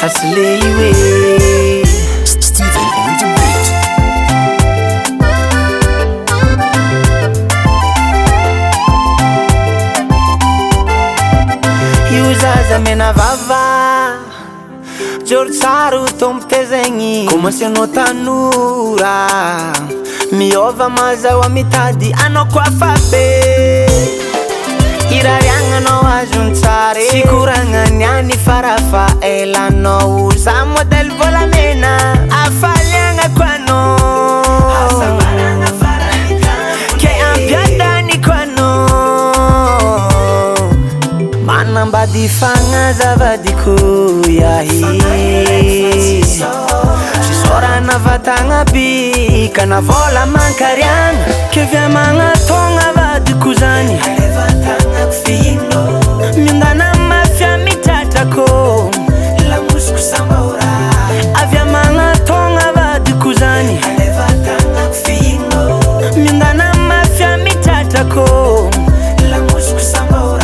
Asleiwe Steven on the beat. Iuzaza mena vava Jortsaro tompitezegny Komanse anao tanora Miova mazahoa mitady anao koa fa be Irariagna anao azony tsara Sikoragnany any farafaelanao Za modèle volamena Afaliagna koa anao Ke ampiadany koa anao Manambady fagnazavadiko yahy Sisorana vatagna bika na vola mankariagna Kevia magnatogna vadiko zany Miondana mafia mitratrako Lamosiko sambaora Avia magnatogna vadiko zany Miondana mafia mitratrako Lamosiko sambaora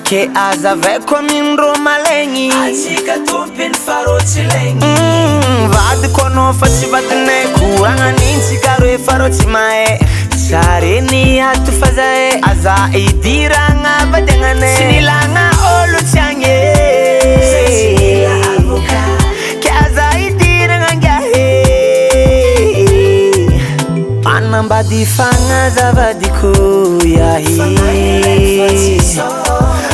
Ke azaveko amindro malegny Atsika tompiny farotsy legny Vadiko anao fa tsy vadinay Koragnan'intsika ro farotsy mahay Sareny ato fa zahay Aza idiragna vadiagnanay Tsy nilagna olo tsy agny Ke aza idiragna angahe Manambady fagnazavadiko yahy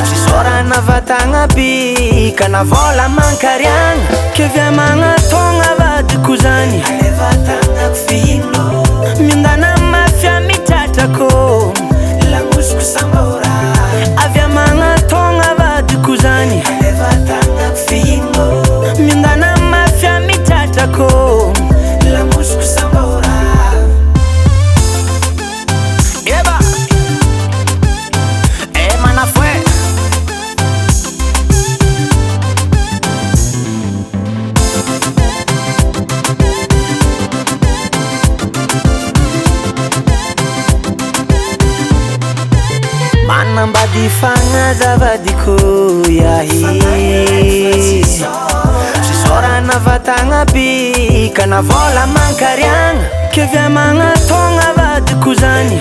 Sisorana vatagna bika na vola mankariagna Kevia magnatogna vadiko zany Miondana mafia mitratrako Lamosiko sambaora Avia magnatogna vadiko zany Miondana mafia mitratrako Lamosiko sambaora Eba manafue Manambady fagnazavadiko yahy Sisorana vatagna bika na vola mankariagna Kevia magnatogna vadiko zany